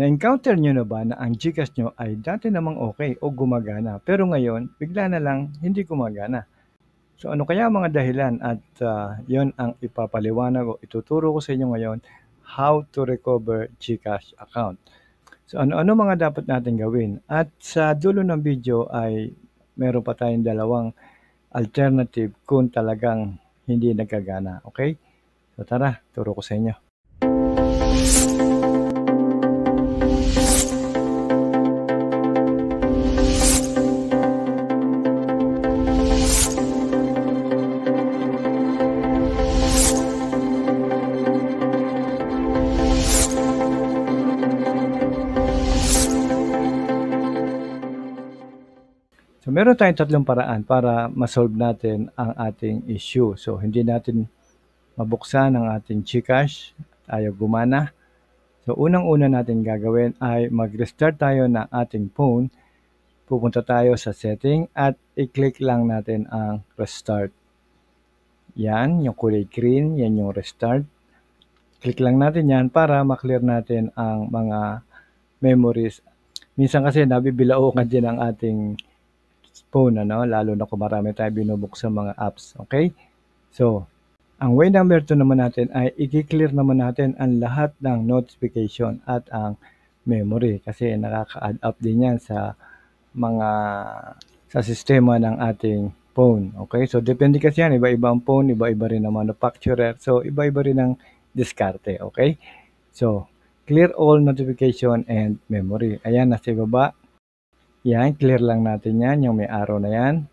Na-encounter nyo na ba na ang GCash nyo ay dati namang okay o gumagana pero ngayon bigla na lang hindi gumagana? So ano kaya mga dahilan at yon ang ipapaliwanag o ituturo ko sa inyo ngayon, how to recover GCash account. So ano-ano mga dapat natin gawin, at sa dulo ng video ay meron pa tayong dalawang alternative kung talagang hindi nagagana. Okay? So tara, turo ko sa inyo. So meron tayong tatlong paraan para ma-solve natin ang ating issue. So hindi natin mabuksan ang ating GCash, ayaw gumana. So unang-una natin gagawin ay mag-restart tayo ng ating phone. Pupunta tayo sa setting at i-click lang natin ang restart. Yan, yung kulay green, yan yung restart. Click lang natin yan para maklear natin ang mga memories. Minsan kasi nabibilaukan din ang ating phone, lalo na kung marami tayo binubuksan mga apps. Okay? So, ang way number 2 naman natin ay i-clear naman natin ang lahat ng notification at ang memory kasi nakaka-add up din yan sa sistema ng ating phone. Okay? So, depende kasi yan. Iba-iba ang phone, iba-iba rin ang manufacturer. So, iba-iba rin ang diskarte. Okay? So, clear all notification and memory. Ayan, nasa ibaba. Yan, clear lang natin yan, yung may arrow na yan.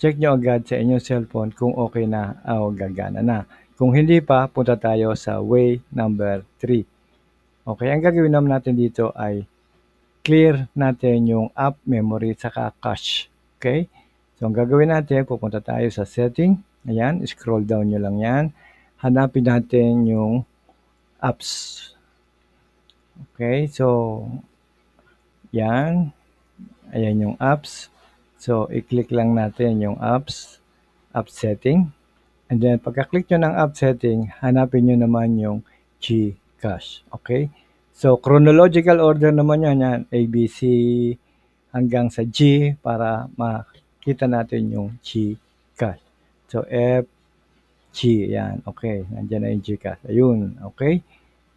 Check nyo agad sa inyong cellphone kung okay na o gagana na. Kung hindi pa, punta tayo sa way number 3. Okay, ang gagawin naman natin dito ay clear natin yung app memory saka cache. Okay, so ang gagawin natin, pupunta tayo sa setting. Ayan, scroll down nyo lang yan. Hanapin natin yung apps. Okay, so yan. Ayan yung apps. So, i-click lang natin yung apps, app setting. And then, pagka-click nyo ng app setting, hanapin nyo naman yung GCash. Okay? So, chronological order naman yan. A, B, C, hanggang sa G para makita natin yung GCash. So, F, G. Yan. Okay. Nandiyan na yung GCash. Ayun. Okay?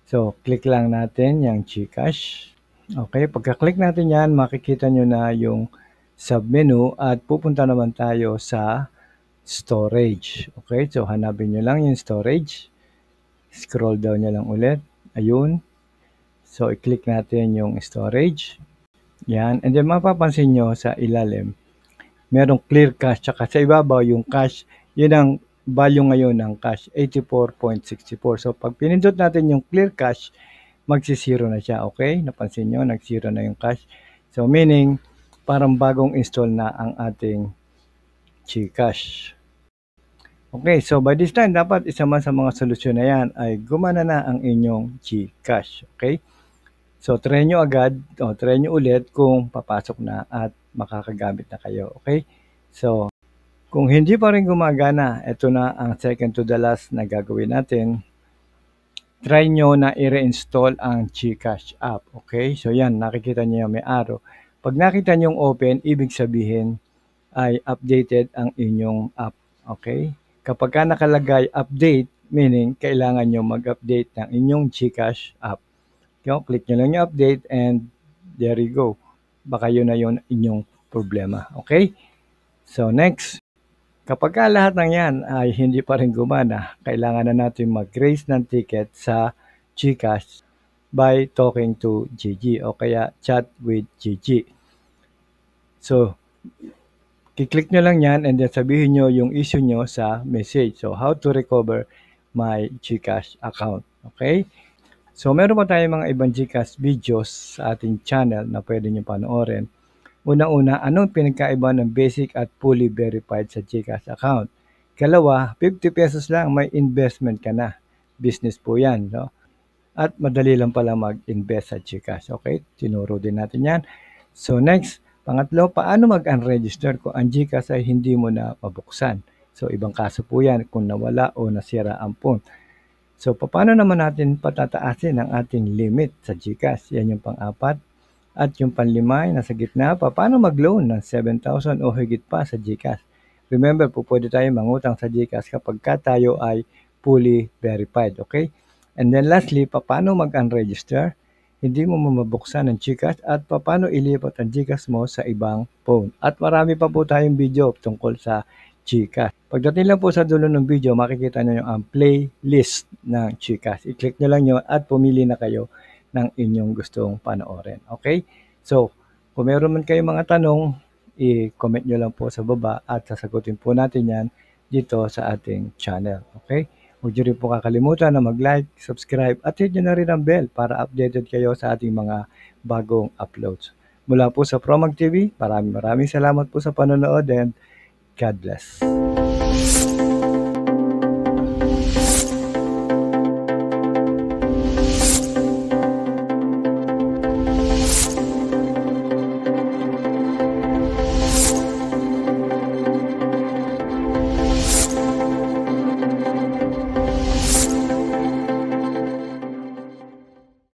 So, click lang natin yung GCash. Okay, pagka-click natin yan, makikita nyo na yung submenu at pupunta naman tayo sa storage. Okay, so hanapin nyo lang yung storage. Scroll down nyo lang ulit. Ayun. So, i-click natin yung storage. Yan. And then, mapapansin nyo sa ilalim, merong clear cache. Tsaka sa ibabaw, yung cache, yun ang value ngayon ng cache, 84.64. So, pag pinindot natin yung clear cache, magsi-zero na siya. Okay? Napansin nyo, nag-zero na yung cache. So, meaning, parang bagong install na ang ating GCash. Okay, so by this time, dapat isa man sa mga solusyon na yan ay gumana na ang inyong GCash. Okay? So, try nyo agad, o try nyo ulit kung papasok na at makakagamit na kayo. Okay? So, kung hindi pa rin gumagana, ito na ang second to the last na gagawin natin. Try nyo na i-reinstall ang GCash app. Okay? So yan, nakikita nyo yung may arrow. Pag nakita nyo yung open, ibig sabihin ay updated ang inyong app. Okay? Kapag ka nakalagay update, meaning kailangan nyo mag-update ng inyong GCash app. Okay? Click nyo lang yung update and there you go. Baka yun na yun inyong problema. Okay? So next. Kapag lahat ng yan ay hindi pa rin gumana, kailangan na natin mag-raise ng ticket sa GCash by talking to Gigi o kaya chat with Gigi. So, kiklik nyo lang yan and then sabihin nyo yung issue nyo sa message. So, how to recover my GCash account. Okay? So, meron pa tayong mga ibang GCash videos sa ating channel na pwede nyo panoorin. Una-una, anong pinagkaiba ng basic at fully verified sa GCash account? Kalawa, 50 pesos lang, may investment ka na. Business po yan, no? At madali lang pala mag-invest sa GCash. Okay? Tinuro din natin yan. So next, pangatlo, paano mag-unregister kung ang GCash ay hindi mo na mabuksan? So ibang kaso po yan kung nawala o nasira ang phone. So, paano naman natin patataasin ang ating limit sa GCash? Yan yung pang-apat. At yung panlima, nasa gitna pa, paano mag-loan ng 7,000 o higit pa sa GCash? Remember, po pwede tayo mangutang sa GCash kapag tayo ay fully verified, okay? And then lastly, paano mag-unregister? Hindi mo mabuksan ang GCash at paano ilipat ang GCash mo sa ibang phone. At marami pa po tayong video tungkol sa GCash. Pagdating lang po sa dulo ng video, makikita nyo ang playlist ng GCash. I-click nyo lang yun at pumili na kayo ng inyong gustong panoorin. Okay? So, kung meron man kayong mga tanong, i-comment nyo lang po sa baba at sasagutin po natin yan dito sa ating channel. Okay? Huwag nyo rin po kakalimutan na mag-like, subscribe at hit nyo na rin ang bell para updated kayo sa ating mga bagong uploads. Mula po sa Promag TV, maraming salamat po sa panonood and God bless.